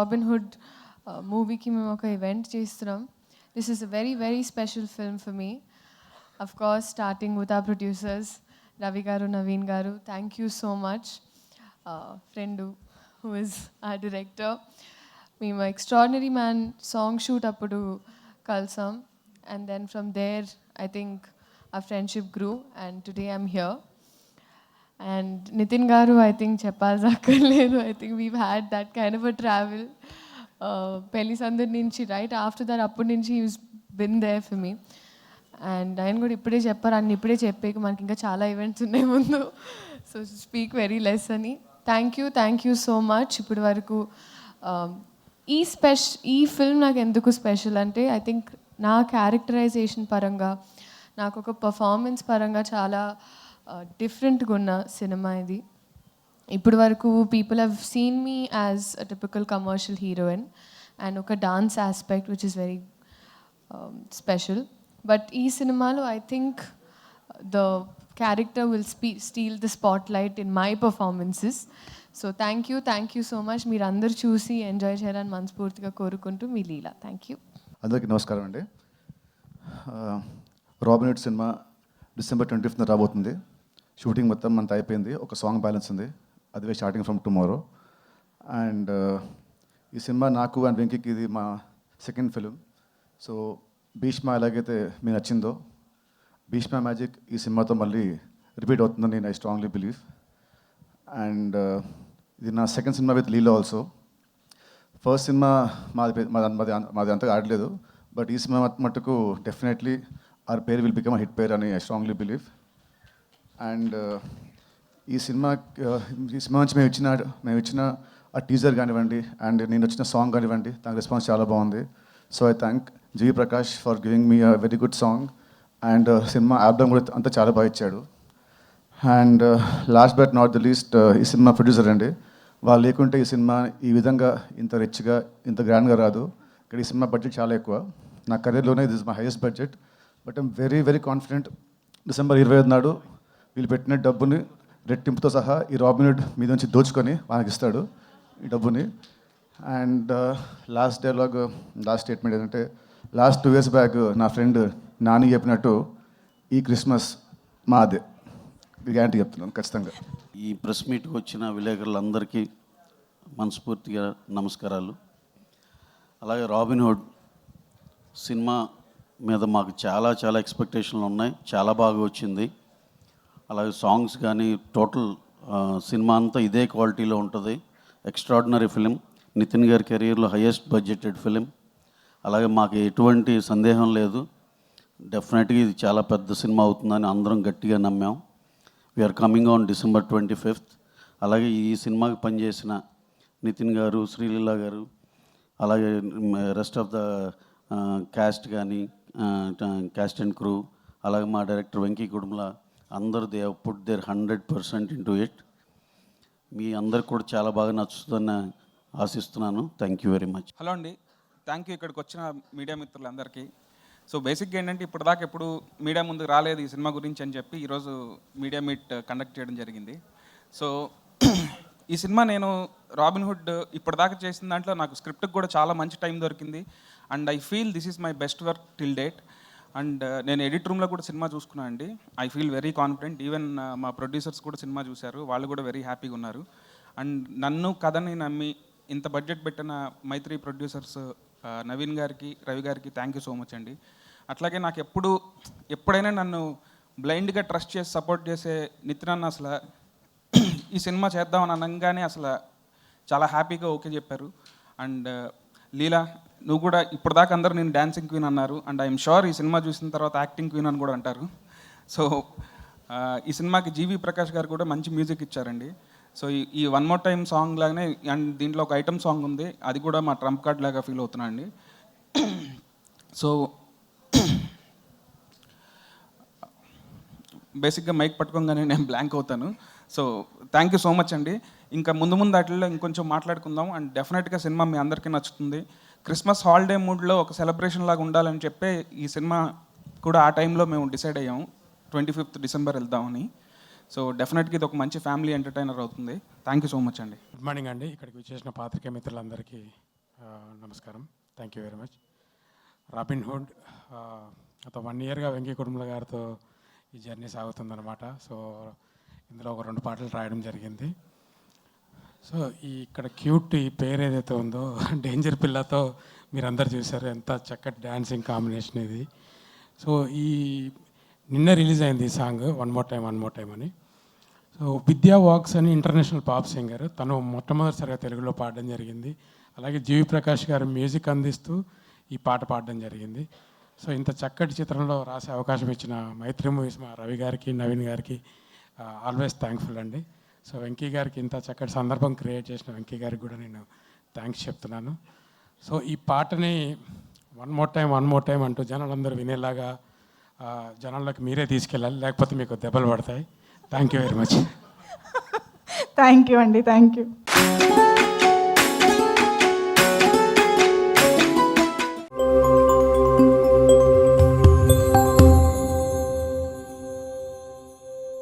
Robin hood మూవీకి మేము ఒక ఈవెంట్ చేస్తున్నాం. This is a very very special film for me. Of course starting with our producers Ravi garu, Naveen garu, thank you so much. Friend who is our director. మేము extraordinary man song shoot అప్పుడు కలిసాం. And then from there I think our friendship grew and today I'm here. And Nitin garu, I think చెప్పాల్సక్కర్లేదు. I think we've had that kind of a travel. Pelli Sandar nunchi right after that అప్పటి నుంచి he's been there for me. And ఆయన కూడా ఇప్పుడే చెప్పారు, అన్ని ఇప్పుడే చెప్పేకి మనకి ఇంకా చాలా ఈవెంట్స్ ఉన్నాయి ముందు, సో స్పీక్ వెరీ లెస్ అని. Thank you so much. ఇప్పటి వరకు ఈ ఫిల్మ్ నాకు ఎందుకు స్పెషల్ అంటే ఐ థింక్ నా క్యారెక్టరైజేషన్ పరంగా, నాకు ఒక పర్ఫార్మెన్స్ పరంగా చాలా డిఫరెంట్గా ఉన్న సినిమా ఇది. ఇప్పటి వరకు people have seen me as a typical commercial heroine and ఒక dance aspect which is very special. But ఈ సినిమాలో I think the character will steal the spotlight in my performances. So thank you so much. మీరు అందరు చూసి enjoy చేయాలని మనస్ఫూర్తిగా కోరుకుంటూ మీ లీలా. Thank you. అందరికీ నమస్కారం అండి. Robin hood cinema December 25th రాబోతుంది. షూటింగ్ మొత్తం అంతా అయిపోయింది, ఒక సాంగ్ బ్యాలెన్స్ ఉంది, అదే స్టార్టింగ్ ఫ్రమ్ టుమారో. అండ్ ఈ సినిమా నాకు అండ్ వెంకీకి ఇది మా సెకండ్ ఫిలిం. సో భీష్మ ఎలాగైతే మీకు నచ్చిందో, భీష్మ మ్యాజిక్ ఈ సినిమాతో మళ్ళీ రిపీట్ అవుతుందని నేను ఐ స్ట్రాంగ్లీ బిలీవ్. అండ్ ఇది నా second cinema with Leela also. First cinema మాది అంతగా ఆడలేదు, బట్ ఈ సినిమా మట్టుకు definitely our pair will become a hit pair అని I strongly believe. అండ్ ఈ సినిమా నుంచి మేము ఇచ్చిన ఆ టీజర్ కానివ్వండి అండ్ నేను వచ్చిన సాంగ్ కానివ్వండి, దాని రెస్పాన్స్ చాలా బాగుంది. So I thank GV Prakash for giving me a very good song. And cinema album కూడా అంతా చాలా బాగా ఇచ్చాడు. And last but not the least ఈ సినిమా ప్రొడ్యూసర్ అండి. వాళ్ళు లేకుంటే ఈ సినిమా ఈ విధంగా ఇంత రిచ్గా ఇంత గ్రాండ్గా రాదు. ఇక్కడ ఈ సినిమా బడ్జెట్ చాలా ఎక్కువ. నా కెరీర్లోనే this is my highest budget. But I'm very very confident December 25 నాడు వీళ్ళు పెట్టిన డబ్బుని రెట్టింపుతో సహా ఈ రాబిన్ హుడ్ మీద నుంచి దోచుకొని వాళ్ళకి ఇస్తాడు ఈ డబ్బుని. అండ్ లాస్ట్ స్టేట్మెంట్ ఏంటంటే, లాస్ట్ 2 years బ్యాక్ నా ఫ్రెండ్ నాని చెప్పినట్టు ఈ క్రిస్మస్ మాదే. గ్యారంటీ చెప్తున్నాను ఖచ్చితంగా. ఈ ప్రెస్ మీట్కి వచ్చిన విలేకరులందరికీ మనస్ఫూర్తిగా నమస్కారాలు. అలాగే రాబిన్ హుడ్ సినిమా మీద మాకు చాలా ఎక్స్పెక్టేషన్లు ఉన్నాయి, చాలా బాగా వచ్చింది. అలాగే సాంగ్స్ కానీ టోటల్ సినిమా అంతా ఇదే క్వాలిటీలో ఉంటుంది. ఎక్స్ట్రాడినరీ ఫిలిం, నితిన్ గారి కెరీర్లో హైయెస్ట్ బడ్జెటెడ్ ఫిలిం. అలాగే మాకు ఎటువంటి సందేహం లేదు, డెఫినెట్గా ఇది చాలా పెద్ద సినిమా అవుతుందని అందరం గట్టిగా నమ్మాం. We're coming on December 25th. అలాగే ఈ సినిమాకి పనిచేసిన నితిన్ గారు, శ్రీలీల గారు, అలాగే రెస్ట్ ఆఫ్ ద క్యాస్ట్ కానీ క్యాస్ట్ అండ్ క్రూ, అలాగే మా డైరెక్టర్ వెంకీ కుడుమల, అందరూ they have put their 100% into it. మీ అందరికి కూడా చాలా బాగా నచ్చుతుందని ఆశిస్తున్నాను. Thank you very much. Hello అండి, థ్యాంక్ యూ ఇక్కడికి వచ్చిన మీడియా మిత్రులందరికీ. సో బేసిక్గా ఏంటంటే ఇప్పటిదాకా ఎప్పుడు మీడియా ముందుకు రాలేదు ఈ సినిమా గురించి అని చెప్పి ఈరోజు మీడియా మీట్ కండక్ట్ చేయడం జరిగింది. సో ఈ సినిమా నేను రాబిన్ హుడ్ ఇప్పటిదాకా చేసిన దాంట్లో నాకు స్క్రిప్ట్కి కూడా చాలా మంచి టైం దొరికింది. And I feel this is my best work till date. And నేను ఎడిట్ రూమ్లో కూడా సినిమా చూసుకున్నాను అండి. I feel very confident. Even మా ప్రొడ్యూసర్స్ కూడా సినిమా చూశారు, వాళ్ళు కూడా వెరీ హ్యాపీగా ఉన్నారు. అండ్ నన్ను కథని నమ్మి ఇంత బడ్జెట్ పెట్టిన మైత్రి ప్రొడ్యూసర్స్ నవీన్ గారికి, రవి గారికి థ్యాంక్ యూ సో మచ్ అండి. అట్లాగే నాకు ఎప్పుడైనా నన్ను బ్లైండ్గా ట్రస్ట్ చేసి సపోర్ట్ చేసే నితిన్ అన్న అసలు ఈ సినిమా చేద్దామని అనగానే అసలు చాలా హ్యాపీగా ఓకే చెప్పారు. అండ్ లీలా, నువ్వు కూడా ఇప్పటిదాకా అందరూ నేను డాన్సింగ్ క్వీన్ అన్నారు. అండ్ ఐఎమ్ షూర్ ఈ సినిమా చూసిన తర్వాత యాక్టింగ్ క్వీన్ అని కూడా అంటారు. సో ఈ సినిమాకి జీవి ప్రకాష్ గారు కూడా మంచి మ్యూజిక్ ఇచ్చారండి. సో ఈ వన్ మోర్ టైం సాంగ్ లాగానే అండ్ దీంట్లో ఒక ఐటమ్ సాంగ్ ఉంది, అది కూడా మా ట్రంప్ కార్డ్ లాగా ఫీల్ అవుతున్నా అండి. సో బేసిక్గా మైక్ పట్టుకోగానే నేను బ్లాంక్ అవుతాను. So thank you so much అండి. ఇంకా ముందు వాటిల్లో ఇంకొంచెం మాట్లాడుకుందాం. అండ్ డెఫినెట్గా సినిమా మీ అందరికీ నచ్చుతుంది. క్రిస్మస్ హాలిడే మూడ్లో ఒక సెలబ్రేషన్ లాగా ఉండాలని చెప్పే ఈ సినిమా కూడా ఆ టైంలో మేము డిసైడ్ అయ్యాము 25th December వెళ్దామని. సో డెఫినెట్గా ఇది ఒక మంచి ఫ్యామిలీ ఎంటర్టైనర్ అవుతుంది. థ్యాంక్ యూ సో మచ్ అండి. గుడ్ మార్నింగ్ అండి. ఇక్కడికి వచ్చేసిన పాత్రికేయ మిత్రులందరికీ నమస్కారం. Thank you very much. Robin hood గత 1 ఇయర్గా వెంకీ కుటుంబ గారితో ఈ జర్నీ సాగుతుందన్నమాట. సో ఇందులో ఒక 2 పాటలు రాయడం జరిగింది. సో ఇక్కడ క్యూట్ ఈ పేరు ఏదైతే ఉందో డేంజర్ పిల్లతో మీరందరూ చూసారు, ఎంత చక్కటి డ్యాన్సింగ్ కాంబినేషన్ ఇది. సో నిన్న రిలీజ్ అయింది ఈ సాంగ్ వన్ మోర్ టైం అని. సో విద్యా వాక్స్ అని ఇంటర్నేషనల్ పాప్ సింగర్, తను మొట్టమొదటిసారిగా తెలుగులో పాడడం జరిగింది. అలాగే జీవి ప్రకాష్ గారు మ్యూజిక్ అందిస్తూ ఈ పాట పాడడం జరిగింది. సో ఇంత చక్కటి చిత్రంలో రాసే అవకాశం ఇచ్చిన మైత్రి మూవీస్ మా రవి గారికి, నవీన్ గారికి ఆల్వేస్ థ్యాంక్ఫుల్ అండి. సో వెంకీ గారికి ఇంత చక్కటి సందర్భం క్రియేట్ చేసిన వెంకీ గారికి కూడా నేను థ్యాంక్స్ చెప్తున్నాను. సో ఈ పాటని వన్ మోర్ టైం అంటూ జనాలందరూ వినేలాగా జనాల్లోకి మీరే తీసుకెళ్ళాలి, లేకపోతే మీకు దెబ్బలు పడతాయి. Thank you very much. Thank you అండి, థ్యాంక్ యూ.